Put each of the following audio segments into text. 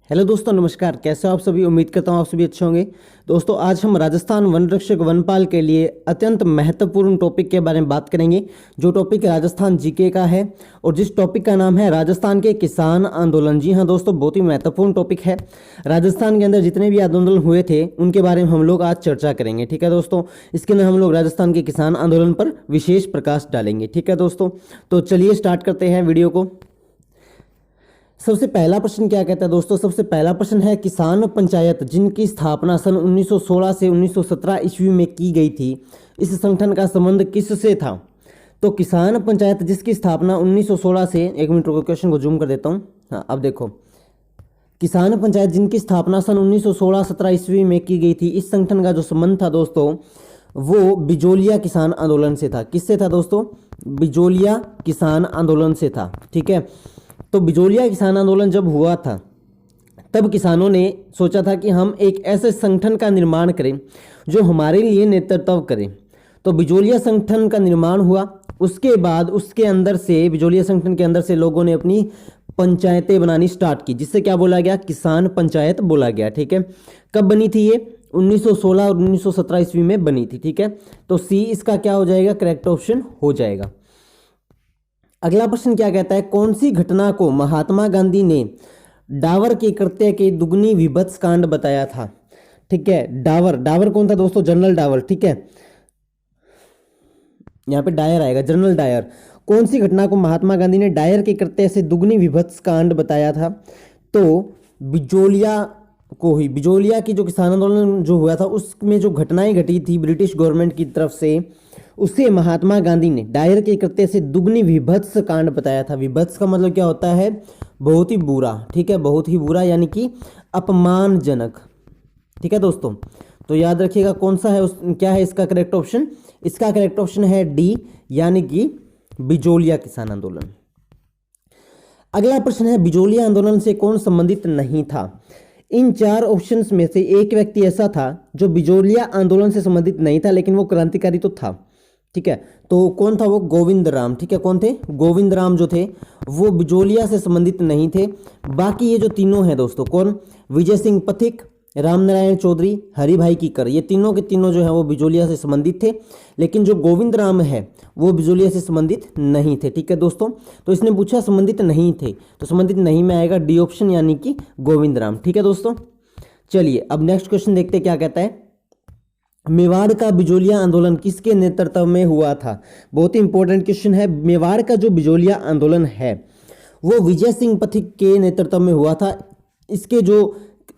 Hello दोस्तों, नमस्कार। कैसे हो आप सभी? उम्मीद करता हूँ आप सभी अच्छे होंगे। दोस्तों, आज हम राजस्थान वन रक्षक वनपाल के लिए अत्यंत महत्वपूर्ण टॉपिक के बारे में बात करेंगे, जो टॉपिक राजस्थान जीके का है और जिस टॉपिक का नाम है राजस्थान के किसान आंदोलन। जी हाँ दोस्तों, बहुत ही महत्वपूर्ण टॉपिक है। राजस्थान के अंदर जितने भी आंदोलन हुए थे उनके बारे में हम लोग आज चर्चा करेंगे। ठीक है दोस्तों, इसके अंदर हम लोग राजस्थान के किसान आंदोलन पर विशेष प्रकाश डालेंगे। ठीक है दोस्तों, तो चलिए स्टार्ट करते हैं वीडियो को। सबसे पहला प्रश्न क्या कहता है दोस्तों? सबसे पहला प्रश्न है, किसान पंचायत जिनकी स्थापना सन 1916 से 1917 ईस्वी में की गई थी, इस संगठन का संबंध किससे था? तो किसान पंचायत जिसकी स्थापना 1916 से, एक मिनट रुको, क्वेश्चन को जूम कर देता हूँ। हाँ, अब देखो, किसान पंचायत जिनकी स्थापना सन 1916-17 ईस्वी में की गई थी, इस संगठन का जो संबंध था दोस्तों, वो बिजोलिया किसान आंदोलन से था। किससे था दोस्तों? बिजोलिया किसान आंदोलन से था। ठीक है, तो बिजोलिया किसान आंदोलन जब हुआ था तब किसानों ने सोचा था कि हम एक ऐसे संगठन का निर्माण करें जो हमारे लिए नेतृत्व करे। तो बिजोलिया संगठन का निर्माण हुआ। उसके बाद उसके अंदर से, बिजोलिया संगठन के अंदर से लोगों ने अपनी पंचायतें बनानी स्टार्ट की, जिससे क्या बोला गया? किसान पंचायत बोला गया। ठीक है, कब बनी थी ये? 1916 और 1917 ईस्वी में बनी थी। ठीक है, तो सी इसका क्या हो जाएगा? करेक्ट ऑप्शन हो जाएगा। अगला प्रश्न क्या कहता है, कौन सी घटना को महात्मा गांधी ने डावर के कृत्य के दुगनी विभत्स कांड बताया था? ठीक है, डावर, डावर कौन था दोस्तों? जनरल डावर। ठीक है, यहां पे डायर आएगा, जनरल डायर। कौन सी घटना को महात्मा गांधी ने डायर के कृत्य से दुगनी विभत्स कांड बताया था? तो बिजोलिया को ही, बिजोलिया की जो किसान आंदोलन जो हुआ था उसमें जो घटनाएं घटी थी ब्रिटिश गवर्नमेंट की तरफ से, उसे महात्मा गांधी ने डायर के कृत्य से दुगनी विभत्स कांड बताया था। विभत्स का मतलब क्या होता है? बहुत ही बुरा। ठीक है, बहुत ही बुरा यानी कि अपमानजनक। ठीक है दोस्तों, तो याद रखिएगा कौन सा है क्या है इसका करेक्ट ऑप्शन? इसका करेक्ट ऑप्शन है डी, यानी कि बिजोलिया किसान आंदोलन। अगला प्रश्न है, बिजोलिया आंदोलन से कौन संबंधित नहीं था? इन चार ऑप्शंस में से एक व्यक्ति ऐसा था जो बिजोलिया आंदोलन से संबंधित नहीं था, लेकिन वो क्रांतिकारी तो था। ठीक है, तो कौन था वो? गोविंद राम। ठीक है, कौन थे? गोविंद राम जो थे वो बिजोलिया से संबंधित नहीं थे। बाकी ये जो तीनों हैं दोस्तों, कौन? विजय सिंह पथिक, राम नारायण चौधरी, हरि भाई कीकर, ये तीनों के तीनों जो है वो बिजोलिया से संबंधित थे, लेकिन जो गोविंद राम है वो बिजोलिया से संबंधित नहीं थे। ठीक है दोस्तों, तो इसने पूछा संबंधित नहीं थे, तो संबंधित नहीं में आएगा डी ऑप्शन, यानी कि गोविंद राम। ठीक है दोस्तों, चलिए अब नेक्स्ट क्वेश्चन देखते हैं क्या कहता है। मेवाड़ का बिजोलिया आंदोलन किसके नेतृत्व में हुआ था? बहुत ही इंपॉर्टेंट क्वेश्चन है। मेवाड़ का जो बिजोलिया आंदोलन है वो विजय सिंह पथिक के नेतृत्व में हुआ था। इसके जो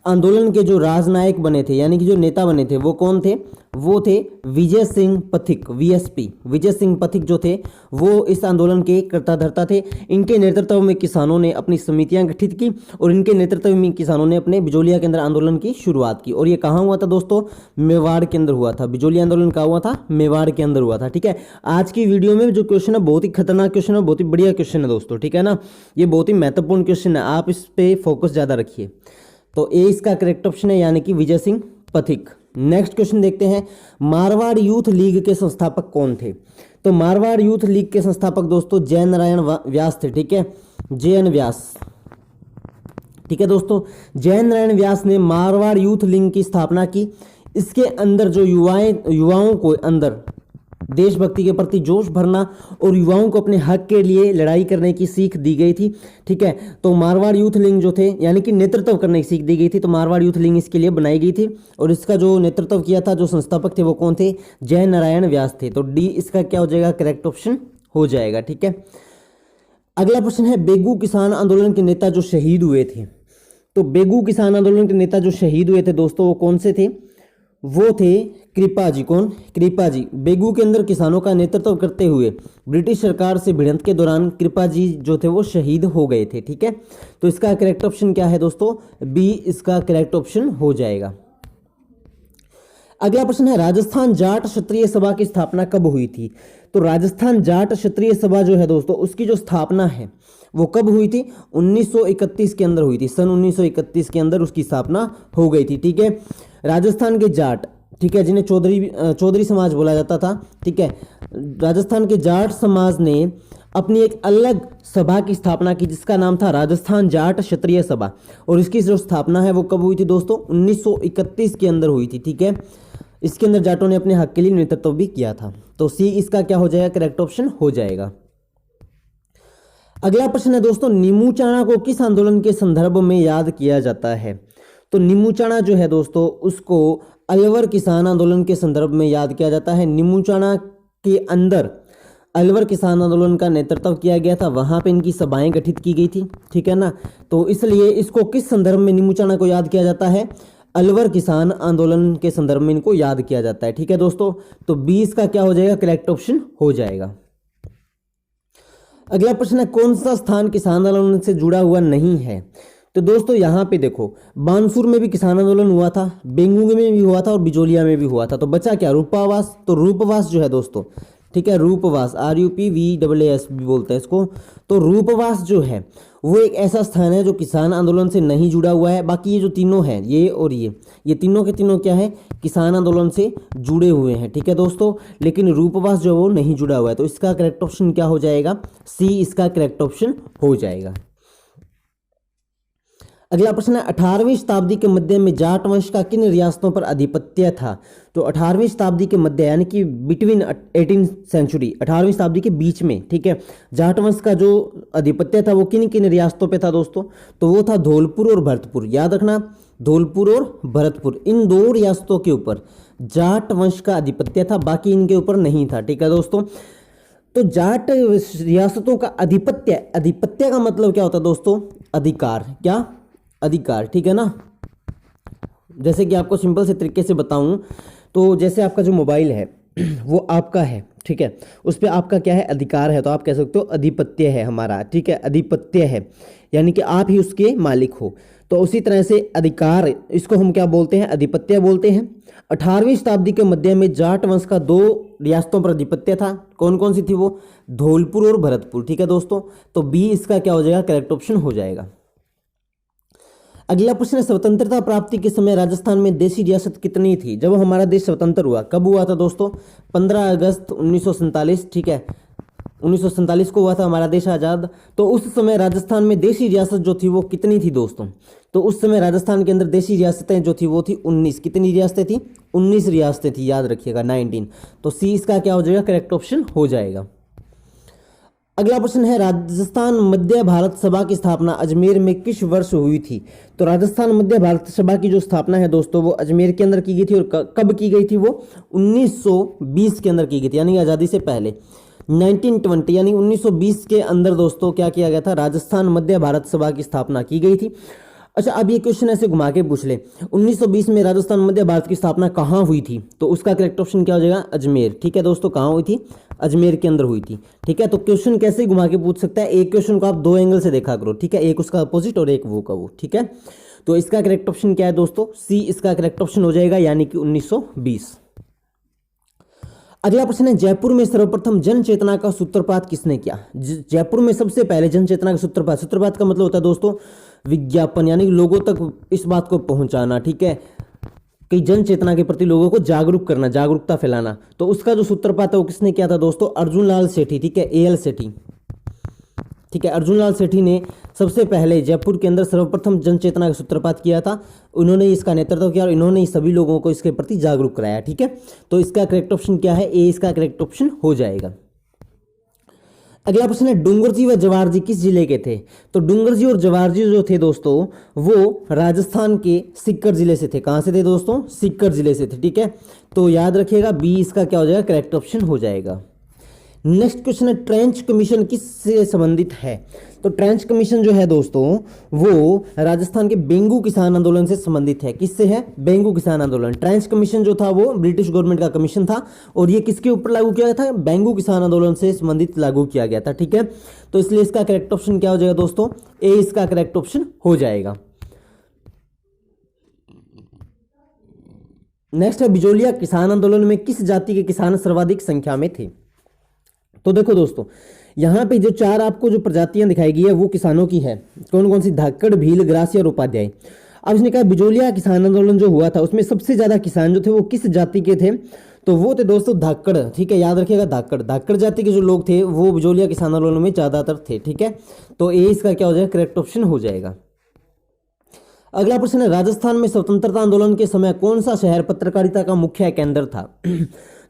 आंदोलन के जो राजनायक बने थे, यानी कि जो नेता बने थे, वो कौन थे? वो थे विजय सिंह पथिक, वीएसपी। विजय सिंह पथिक जो थे वो इस आंदोलन के कर्ता धर्ता थे। इनके नेतृत्व में किसानों ने अपनी समितियां गठित की और इनके नेतृत्व में किसानों ने अपने बिजोलिया के अंदर आंदोलन की शुरुआत की। और ये कहाँ हुआ था दोस्तों? मेवाड़ के अंदर हुआ था। बिजोलिया आंदोलन कहाँ हुआ था? मेवाड़ के अंदर हुआ था। ठीक है, आज की वीडियो में जो क्वेश्चन है बहुत ही खतरनाक क्वेश्चन है, बहुत ही बढ़िया क्वेश्चन है दोस्तों। ठीक है ना, ये बहुत ही महत्वपूर्ण क्वेश्चन है, आप इस पे फोकस ज्यादा रखिए। तो ए इसका करेक्ट ऑप्शन है, यानी कि विजय सिंह पथिक। नेक्स्ट क्वेश्चन देखते हैं, मारवाड़ यूथ लीग के संस्थापक कौन थे? तो मारवाड़ यूथ लीग के संस्थापक दोस्तों जय नारायण व्यास थे। ठीक है, JN व्यास। ठीक है दोस्तों, जय नारायण व्यास ने मारवाड़ यूथ लीग की स्थापना की। इसके अंदर जो युवाओं को अंदर देशभक्ति के प्रति जोश भरना और युवाओं को अपने हक के लिए लड़ाई करने की सीख दी गई थी। ठीक है, तो मारवाड़ यूथ लीग जो थे, यानी कि नेतृत्व करने की सीख दी गई थी, तो मारवाड़ यूथ लीग इसके लिए बनाई गई थी। और इसका जो नेतृत्व किया था, जो संस्थापक थे, वो कौन थे? जय नारायण व्यास थे। तो डी इसका क्या हो जाएगा? करेक्ट ऑप्शन हो जाएगा। ठीक है, अगला प्रश्न है, बेगू किसान आंदोलन के नेता जो शहीद हुए थे। तो बेगू किसान आंदोलन के नेता जो शहीद हुए थे दोस्तों, वो कौन से थे? वो थे कृपा जी। कौन? कृपा जी। बेगू के अंदर किसानों का नेतृत्व करते हुए ब्रिटिश सरकार से भिड़ंत के दौरान कृपा जी जो थे वो शहीद हो गए थे। ठीक है, तो इसका करेक्ट ऑप्शन क्या है दोस्तों? बी इसका करेक्ट ऑप्शन हो जाएगा। अगला प्रश्न है, राजस्थान जाट क्षत्रिय सभा की स्थापना कब हुई थी? तो राजस्थान जाट क्षत्रिय सभा जो है दोस्तों, उसकी जो स्थापना है वो कब हुई थी? 1931 के अंदर हुई थी। सन 1931 के अंदर उसकी स्थापना हो गई थी। ठीक है, राजस्थान के जाट, ठीक है, जिन्हें चौधरी समाज बोला जाता था। ठीक है, राजस्थान के जाट समाज ने अपनी एक अलग सभा की स्थापना की जिसका नाम था राजस्थान जाट क्षत्रिय सभा। और इसकी जो स्थापना है वो कब हुई थी दोस्तों? 1931 के अंदर हुई थी। ठीक है, इसके अंदर जाटों ने अपने हक के लिए नेतृत्व भी किया था। तो सी इसका क्या हो जाएगा? करेक्ट ऑप्शन हो जाएगा। अगला प्रश्न है दोस्तों, नीमूचाणा को किस आंदोलन के संदर्भ में याद किया जाता है? तो नीमूचाणा जो है दोस्तों उसको अलवर किसान आंदोलन के संदर्भ में याद किया जाता है। नीमूचाणा के अंदर अलवर किसान आंदोलन का नेतृत्व किया गया था, वहां पे इनकी सभाएं गठित की गई थी। ठीक है ना, तो इसलिए इसको किस संदर्भ में नीमूचाणा को याद किया जाता है? अलवर किसान आंदोलन के संदर्भ में इनको याद किया जाता है। ठीक है दोस्तों, तो 20 का क्या हो जाएगा? करेक्ट ऑप्शन हो जाएगा। अगला प्रश्न है, कौन सा स्थान किसान आंदोलन से जुड़ा हुआ नहीं है? तो दोस्तों यहाँ पे देखो, बानसूर में भी किसान आंदोलन हुआ था, बेंगुंग में भी हुआ था और बिजोलिया में भी हुआ था। तो बचा क्या? रूपवास। तो रूपवास जो है दोस्तों, ठीक है, रूपवास RUPVAS भी बोलते हैं इसको। तो रूपवास जो है वो एक ऐसा स्थान है जो किसान आंदोलन से नहीं जुड़ा हुआ है। बाकी ये जो तीनों हैं, ये और ये तीनों के तीनों क्या है? किसान आंदोलन से जुड़े हुए हैं। ठीक है दोस्तों, लेकिन रूपवास जो वो नहीं जुड़ा हुआ है। तो इसका करेक्ट ऑप्शन क्या हो जाएगा? सी इसका करेक्ट ऑप्शन हो जाएगा। अगला प्रश्न है, 18वीं शताब्दी के मध्य में जाट वंश का किन रियासतों पर आधिपत्य था? तो 18वीं शताब्दी के मध्य यानी कि बिटवीन 18th सेंचुरी, 18वीं शताब्दी के बीच में, ठीक है, जाट वंश का जो आधिपत्य था वो किन किन रियासतों पे था दोस्तों? तो वो था धौलपुर और भरतपुर। याद रखना, धौलपुर और भरतपुर, इन दो रियासतों के ऊपर जाट वंश का आधिपत्य था, बाकी इनके ऊपर नहीं था। ठीक है दोस्तों, तो जाट रियासतों का आधिपत्य का मतलब क्या होता है दोस्तों? अधिकार। क्या? अधिकार। ठीक है ना, जैसे कि आपको सिंपल से तरीके से बताऊं तो जैसे आपका जो मोबाइल है वो आपका है, ठीक है, उस पर आपका क्या है? अधिकार है। तो आप कह सकते हो अधिपत्य है हमारा। ठीक है, अधिपत्य है यानी कि आप ही उसके मालिक हो। तो उसी तरह से अधिकार, इसको हम क्या बोलते हैं? अधिपत्य बोलते हैं। 18वीं शताब्दी के मध्य में जाट वंश का दो रियासतों पर अधिपत्य था। कौन कौन सी थी वो? धौलपुर और भरतपुर। ठीक है दोस्तों, तो बी इसका क्या हो जाएगा? करेक्ट ऑप्शन हो जाएगा। अगला प्रश्न है, स्वतंत्रता प्राप्ति के समय राजस्थान में देशी रियासत कितनी थी? जब हमारा देश स्वतंत्र हुआ, कब हुआ था दोस्तों? 15 अगस्त 1947। ठीक है, 1947 को हुआ था हमारा देश आज़ाद। तो उस समय राजस्थान में देशी रियासत जो थी वो कितनी थी दोस्तों? तो उस समय राजस्थान के अंदर देशी रियासतें जो थी वो थी 19। कितनी रियासतें थी? 19 रियासतें थी, याद रखिएगा, 19। तो सी इसका क्या हो जाएगा? करेक्ट ऑप्शन हो जाएगा। अगला प्रश्न है, राजस्थान मध्य भारत सभा की स्थापना अजमेर में किस वर्ष हुई थी? तो राजस्थान मध्य भारत सभा की जो स्थापना है दोस्तों वो अजमेर के अंदर की गई थी। और कब की गई थी वो? 1920 के अंदर की गई थी, यानी आज़ादी से पहले 1920 यानी 1920 के अंदर दोस्तों क्या किया गया था? राजस्थान मध्य भारत सभा की स्थापना की गई थी। अच्छा, अब ये क्वेश्चन ऐसे घुमा के पूछ ले, 1920 में राजस्थान मध्य भारत की स्थापना कहाँ हुई थी? तो उसका करेक्ट ऑप्शन क्या हो जाएगा? अजमेर। ठीक है दोस्तों, कहाँ हुई थी? अजमेर के अंदर हुई थी। ठीक है, तो क्वेश्चन कैसे घुमा के पूछ सकता है? एक क्वेश्चन को आप दो एंगल से देखा करो। ठीक है, एक उसका अपोजिट और एक वो का वो। ठीक है, तो इसका करेक्ट ऑप्शन क्या है दोस्तों? सी इसका करेक्ट ऑप्शन हो जाएगा, यानी कि 1920। अगला प्रश्न है, जयपुर में सर्वप्रथम जन चेतना का सूत्रपात किसने किया? जयपुर में सबसे पहले जन चेतना का सूत्रपात का मतलब होता है दोस्तों विज्ञापन, यानी लोगों तक इस बात को पहुंचाना। ठीक है, कि जन चेतना के प्रति लोगों को जागरूक करना, जागरूकता फैलाना। तो उसका जो सूत्रपात है वो किसने किया था दोस्तों? अर्जुन लाल सेठी। ठीक है, AL सेठी। ठीक है, अर्जुन लाल सेठी ने सबसे पहले जयपुर के अंदर सर्वप्रथम जन चेतना का सूत्रपात किया था। उन्होंने इसका नेतृत्व किया और इन्होंने सभी लोगों को इसके प्रति जागरूक कराया। ठीक है, तो इसका करेक्ट ऑप्शन क्या है? ए इसका करेक्ट ऑप्शन हो जाएगा। अगला प्रश्न है, डूंगरजी व जवाहर जी किस जिले के थे? तो डूंगरजी और जवाहर जी जो थे दोस्तों वो राजस्थान के सीकर जिले से थे। कहां से थे दोस्तों? सीकर जिले से थे। ठीक है, तो याद रखिएगा बी इसका क्या हो जाएगा? करेक्ट ऑप्शन हो जाएगा। नेक्स्ट क्वेश्चन है, ट्रेंच कमीशन किससे संबंधित है? तो ट्रेंच कमीशन जो है दोस्तों वो राजस्थान के बेंगू किसान आंदोलन से संबंधित है। किससे है? बेंगू किसान आंदोलन। ट्रेंच कमीशन जो था वो ब्रिटिश गवर्नमेंट का कमीशन था और ये किसके ऊपर लागू किया गया था? बेंगू किसान आंदोलन से संबंधित लागू किया गया था। ठीक है, तो इसलिए इसका करेक्ट ऑप्शन क्या हो जाएगा दोस्तों? ए इसका करेक्ट ऑप्शन हो जाएगा। नेक्स्ट है, बिजोलिया किसान आंदोलन में किस जाति के किसान सर्वाधिक संख्या में थे? तो देखो दोस्तों, यहाँ पे जो चार आपको जो प्रजातियां दिखाई गई है वो किसानों की है। कौन कौन सी? धाकड़, भील, ग्रासी और उपाध्याय। अब इसने कहा बिजोलिया किसान आंदोलन जो हुआ था उसमें सबसे ज्यादा किसान जो थे वो किस जाति के थे? तो वो थे दोस्तों धाकड़, ठीक है, याद रखिएगा धाकड़। धाकड़ जाति के जो लोग थे वो बिजोलिया किसान आंदोलन में ज़्यादातर थे, ठीक है। तो ये इसका क्या हो जाएगा, करेक्ट ऑप्शन हो जाएगा। अगला प्रश्न है, राजस्थान में स्वतंत्रता आंदोलन के समय कौन सा शहर पत्रकारिता का मुख्य केंद्र था?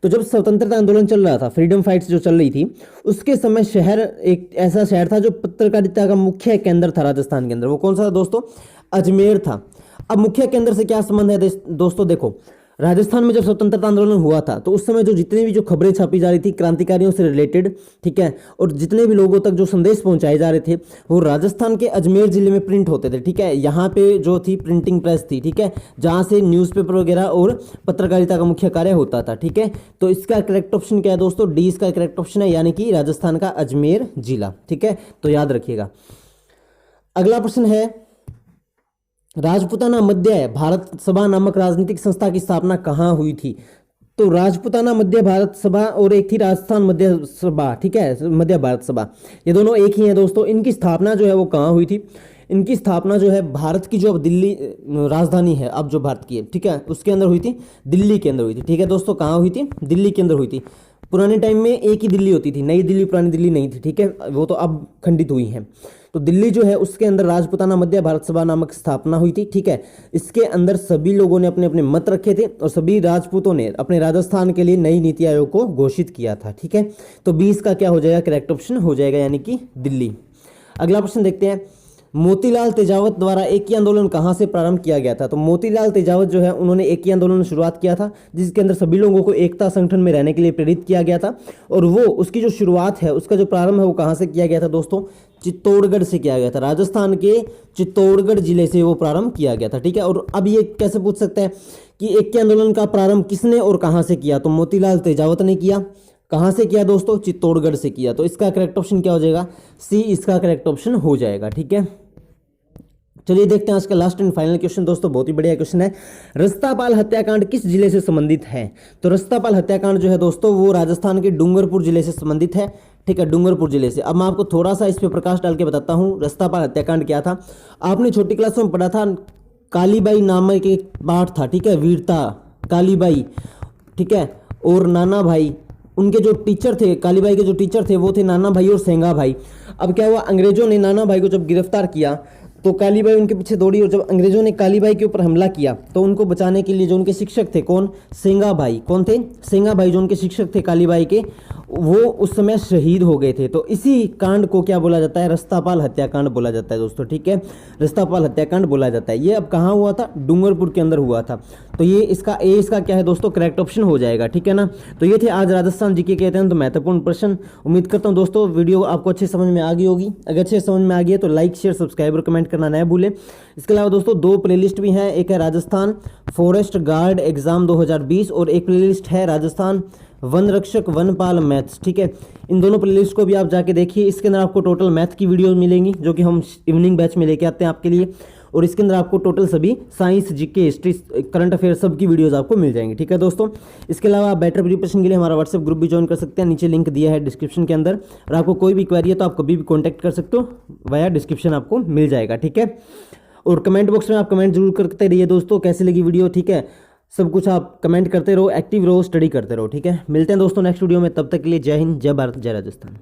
तो जब स्वतंत्रता आंदोलन चल रहा था, फ्रीडम फाइट्स जो चल रही थी, उसके समय शहर एक ऐसा शहर था जो पत्रकारिता का मुख्य केंद्र था राजस्थान के अंदर। वो कौन सा था दोस्तों? अजमेर था। अब मुख्य केंद्र से क्या संबंध है दोस्तों? देखो, राजस्थान में जब स्वतंत्रता आंदोलन हुआ था तो उस समय जो जितनी भी जो खबरें छापी जा रही थी क्रांतिकारियों से रिलेटेड, ठीक है, और जितने भी लोगों तक जो संदेश पहुंचाए जा रहे थे वो राजस्थान के अजमेर जिले में प्रिंट होते थे, ठीक है। यहाँ पे जो थी प्रिंटिंग प्रेस थी, ठीक है, जहाँ से न्यूज़पेपर वगैरह और पत्रकारिता का मुख्य कार्य होता था, ठीक है। तो इसका करेक्ट ऑप्शन क्या है दोस्तों? डी इसका करेक्ट ऑप्शन है, यानी कि राजस्थान का अजमेर जिला, ठीक है। तो याद रखिएगा। अगला प्रश्न है, राजपूताना मध्य भारत सभा नामक राजनीतिक संस्था की स्थापना कहाँ हुई थी? तो राजपूताना मध्य भारत सभा और एक थी राजस्थान मध्य सभा, ठीक है, मध्य भारत सभा, ये दोनों एक ही हैं दोस्तों। इनकी स्थापना जो है वो कहाँ हुई थी? इनकी स्थापना जो है भारत की जो अब दिल्ली राजधानी है, अब जो भारत की है, ठीक है, उसके अंदर हुई थी, दिल्ली के अंदर हुई थी, ठीक है दोस्तों। कहाँ हुई थी? दिल्ली के अंदर हुई थी। पुराने टाइम में एक ही दिल्ली होती थी, नई दिल्ली पुरानी दिल्ली नहीं थी, ठीक है, वो तो अब खंडित हुई है। तो दिल्ली जो है उसके अंदर राजपूताना मध्य भारत सभा नामक स्थापना हुई थी, ठीक है। इसके अंदर सभी लोगों ने अपने अपने मत रखे थे और सभी राजपूतों ने अपने राजस्थान के लिए नई नीति आयोग को घोषित किया था, ठीक है। तो 20 का क्या हो जाएगा, करेक्ट ऑप्शन हो जाएगा, यानी कि दिल्ली। अगला प्रश्न देखते हैं, मोतीलाल तेजावत द्वारा एकी आंदोलन कहाँ से प्रारंभ किया गया था? तो मोतीलाल तेजावत जो है उन्होंने एकी आंदोलन में शुरुआत किया था, जिसके अंदर सभी लोगों को एकता संगठन में रहने के लिए प्रेरित किया गया था। और वो उसकी जो शुरुआत है, उसका जो प्रारंभ है वो कहाँ से किया गया था दोस्तों? चित्तौड़गढ़ से किया गया था। राजस्थान के चित्तौड़गढ़ जिले से वो प्रारंभ किया गया था, ठीक है। और अब ये कैसे पूछ सकते हैं कि एकी आंदोलन का प्रारंभ किसने और कहाँ से किया? तो मोतीलाल तेजावत ने किया। कहाँ से किया दोस्तों? चित्तौड़गढ़ से किया। तो इसका करेक्ट ऑप्शन क्या हो जाएगा? सी इसका करेक्ट ऑप्शन हो जाएगा, ठीक है। चलिए देखते हैं आज का लास्ट एंड फाइनल क्वेश्चन दोस्तों, बहुत ही बढ़िया क्वेश्चन है। रस्तापाल हत्याकांड किस जिले से संबंधित है? तो रस्तापाल हत्याकांड जो है दोस्तों वो राजस्थान के डूंगरपुर जिले से संबंधित है, ठीक है, डूंगरपुर जिले से। अब मैं आपको थोड़ा सा इस पे प्रकाश डाल के बताता हूँ रस्तापाल हत्याकांड क्या था। आपने छोटी क्लासों में पढ़ा था, कालीबाई नामक एक पाठ था, ठीक है, वीरता कालीबाई, ठीक है, और नाना भाई, उनके जो टीचर थे, कालीबाई के जो टीचर थे वो थे नाना भाई और सेंगा भाई। अब क्या हुआ, अंग्रेजों ने नाना भाई को जब गिरफ्तार किया तो कालीबाई उनके पीछे दौड़ी, और जब अंग्रेजों ने कालीबाई के ऊपर हमला किया तो उनको बचाने के लिए जो उनके शिक्षक थे, कौन? सेंगा भाई। कौन थे? सेंगा भाई, जो उनके शिक्षक थे कालीबाई के, वो उस समय शहीद हो गए थे। तो इसी कांड को क्या बोला जाता है? रस्तापाल हत्याकांड बोला जाता है दोस्तों, ठीक है, रस्तापाल हत्याकांड बोला जाता है। ये अब कहाँ हुआ था? डूंगरपुर के अंदर हुआ था। तो ये इसका क्या है दोस्तों? करेक्ट ऑप्शन हो जाएगा, ठीक है ना। तो ये थे आज राजस्थान जीके के अत्यंत महत्वपूर्ण प्रश्न। उम्मीद करता हूँ दोस्तों वीडियो आपको अच्छे समझ में आ गई होगी। अगर अच्छे समझ में आ गई है तो लाइक शेयर सब्सक्राइब और कमेंट करना न भूलें। इसके अलावा दोस्तों 2 प्लेलिस्ट भी हैं, एक है राजस्थान फॉरेस्ट गार्ड एग्जाम 2020 और एक प्लेलिस्ट है राजस्थान वन रक्षक वनपाल मैथ्स, ठीक है। इन दोनों प्लेलिस्ट को भी आप जाके देखिए। इसके अंदर आपको टोटल मैथ की वीडियो मिलेंगी जो कि हम इवनिंग बैच में लेके आते हैं आपके लिए, और इसके अंदर आपको टोटल सभी science, GK, history, current affair सब की वीडियोस आपको मिल जाएंगी, ठीक है दोस्तों। इसके अलावा आप बेटर प्रिपरेशन के लिए हमारा व्हाट्सएप ग्रुप भी ज्वाइन कर सकते हैं, नीचे लिंक दिया है डिस्क्रिप्शन के अंदर। और आपको कोई भी क्वेरी है तो आप कभी भी कॉन्टैक्ट कर सकते हो, वाया डिस्क्रिप्शन आपको मिल जाएगा, ठीक है। और कमेंट बॉक्स में आप कमेंट जरूर करते रहिए दोस्तों, कैसी लगी वीडियो, ठीक है। सब कुछ आप कमेंट करते रहो, एक्टिव रहो, स्टडी करते रहो, ठीक है। मिलते हैं दोस्तों नेक्स्ट वीडियो में, तब तक के लिए जय हिंद, जय भारत, जय राजस्थान।